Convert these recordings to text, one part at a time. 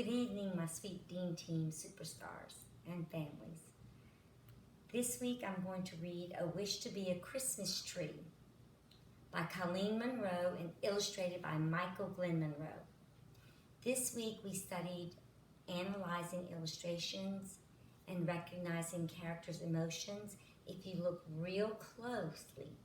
Good evening, my sweet Dean Team superstars and families. This week I'm going to read A Wish to be a Christmas Tree by Colleen Monroe and illustrated by Michael Glenn Monroe. This week we studied analyzing illustrations and recognizing characters' emotions. If you look real closely,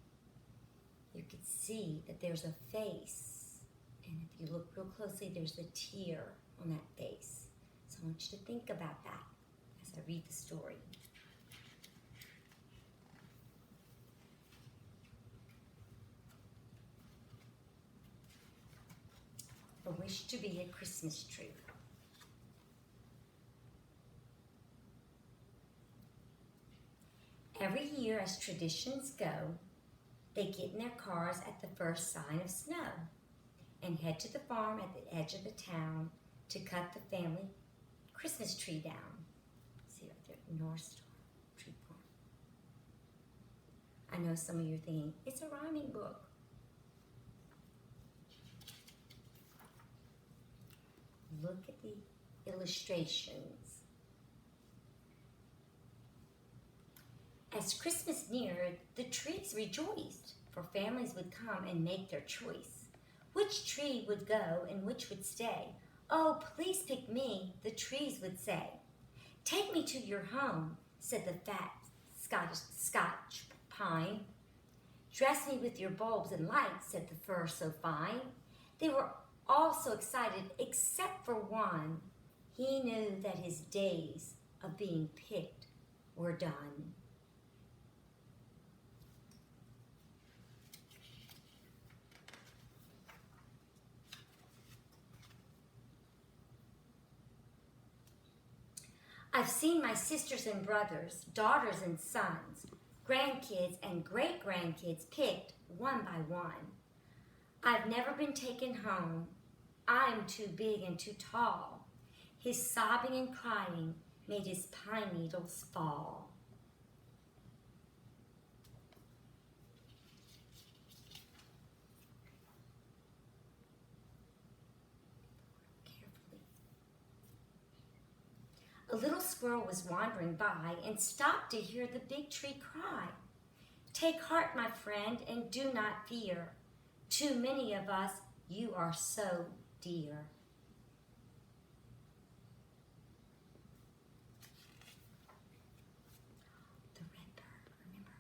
you can see that there's a face, and if you look real closely, there's a tear on that face. So I want you to think about that as I read the story. A Wish to be a Christmas Tree. Every year, as traditions go, they get in their cars at the first sign of snow and head to the farm at the edge of the town to cut the family Christmas tree down. See right there, North Star Tree Farm. I know some of you are thinking, it's a rhyming book. Look at the illustrations. As Christmas neared, the trees rejoiced, for families would come and make their choice. Which tree would go and which would stay? Oh, please pick me, the trees would say. Take me to your home, said the fat Scotch pine. Dress me with your bulbs and lights, said the fir so fine. They were all so excited, except for one. He knew that his days of being picked were done. I've seen my sisters and brothers, daughters and sons, grandkids and great-grandkids picked one by one. I've never been taken home. I'm too big and too tall. His sobbing and crying made his pine needles fall. A little squirrel was wandering by and stopped to hear the big tree cry. Take heart, my friend, and do not fear. Too many of us, you are so dear. The red bird, remember,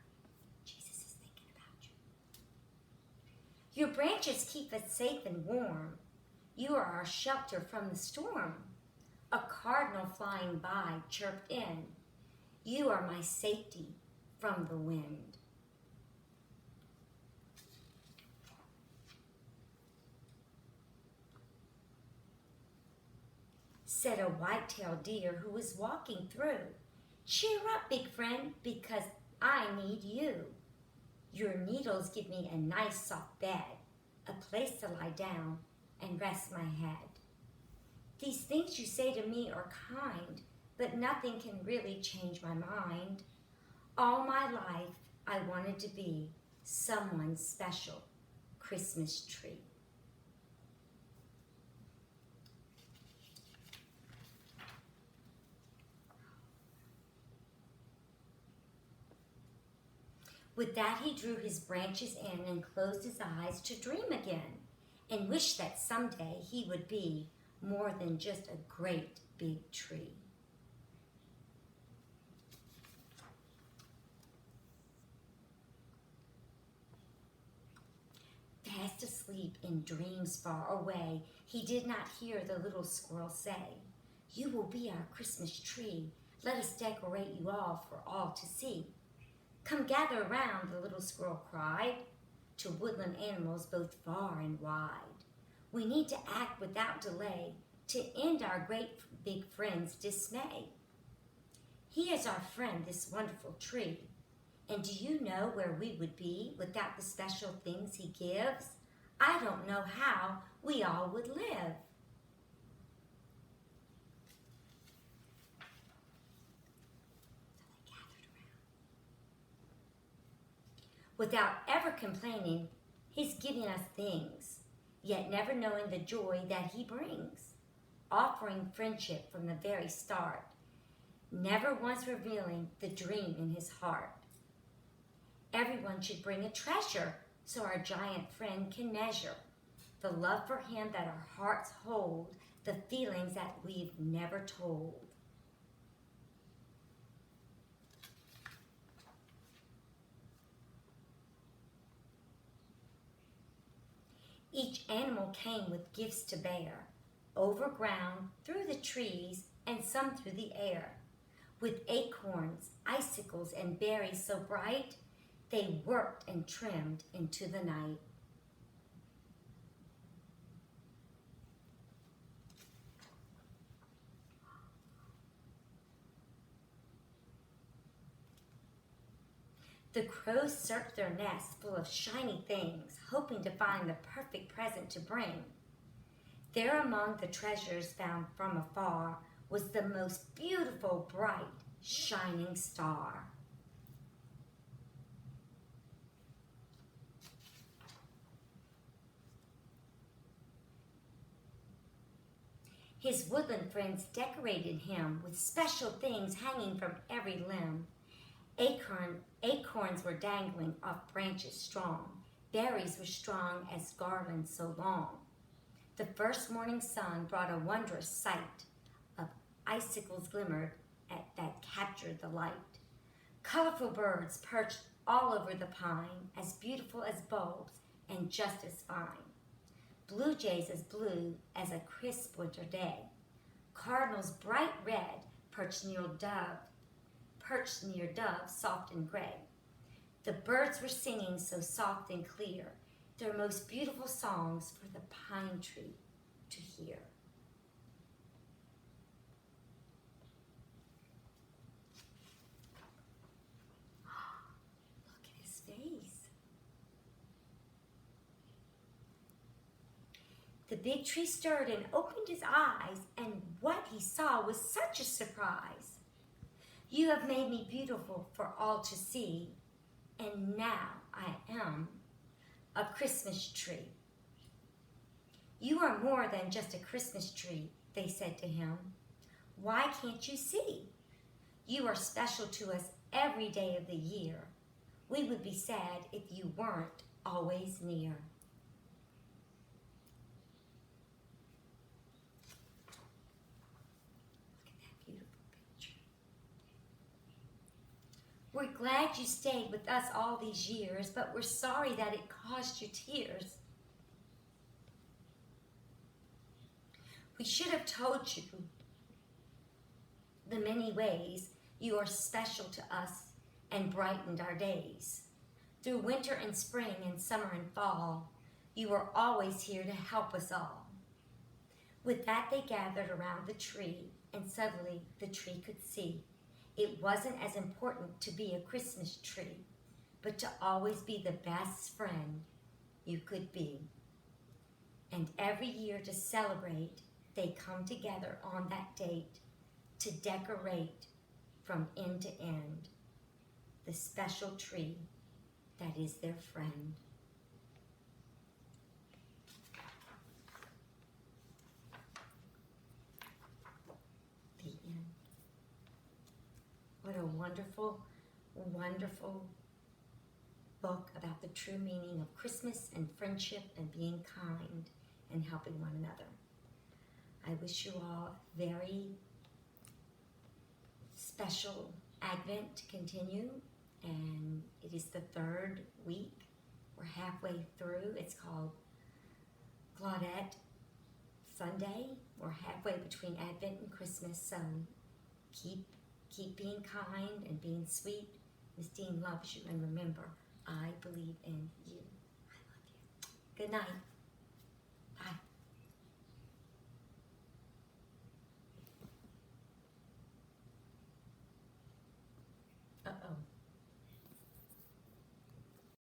Jesus is thinking about you. Your branches keep us safe and warm. You are our shelter from the storm. A cardinal flying by chirped in. You are my safety from the wind. Said a white-tailed deer who was walking through. Cheer up, big friend, because I need you. Your needles give me a nice soft bed, a place to lie down and rest my head. These things you say to me are kind, but nothing can really change my mind. All my life, I wanted to be someone's special Christmas tree. With that, he drew his branches in and closed his eyes to dream again and wished that someday he would be more than just a great big tree. Fast asleep in dreams far away, he did not hear the little squirrel say, You will be our Christmas tree. Let us decorate you all for all to see. Come gather around, the little squirrel cried, to woodland animals both far and wide. We need to act without delay to end our great big friend's dismay. He is our friend, this wonderful tree. And do you know where we would be without the special things he gives? I don't know how we all would live. So they gathered around. Without ever complaining, he's giving us things, yet never knowing the joy that he brings. offering friendship from the very start, never once revealing the dream in his heart. Everyone should bring a treasure so our giant friend can measure the love for him that our hearts hold, the feelings that we've never told. Each animal came with gifts to bear, over ground, through the trees, and some through the air. With acorns, icicles, and berries so bright, they worked and trimmed into the night. The crows searched their nests full of shiny things, hoping to find the perfect present to bring. There among the treasures found from afar was the most beautiful, bright, shining star. His woodland friends decorated him with special things hanging from every limb. Acorns were dangling off branches strong. Berries were strong as garlands so long. The first morning sun brought a wondrous sight of icicles glimmered that captured the light. Colorful birds perched all over the pine, as beautiful as bulbs and just as fine. Blue jays as blue as a crisp winter day. Cardinals bright red perched near doves soft and gray. The birds were singing so soft and clear, their most beautiful songs for the pine tree to hear. Look at his face. The big tree stirred and opened his eyes, and what he saw was such a surprise. You have made me beautiful for all to see, and now I am a Christmas tree. You are more than just a Christmas tree, they said to him. Why can't you see? You are special to us every day of the year. We would be sad if you weren't always near. We're glad you stayed with us all these years, but we're sorry that it caused you tears. We should have told you the many ways you are special to us and brightened our days. Through winter and spring and summer and fall, you were always here to help us all. With that, they gathered around the tree, and suddenly the tree could see it wasn't as important to be a Christmas tree, but to always be the best friend you could be. And every year to celebrate, they come together on that date to decorate from end to end the special tree that is their friend. The end. What a wonderful, wonderful book about the true meaning of Christmas and friendship and being kind and helping one another. I wish you all a very special Advent to continue, and it is the third week. We're halfway through. It's called Claudette Sunday. We're halfway between Advent and Christmas, so keep being kind and being sweet. Miss Dean loves you, and remember, I believe in you. I love you. Good night.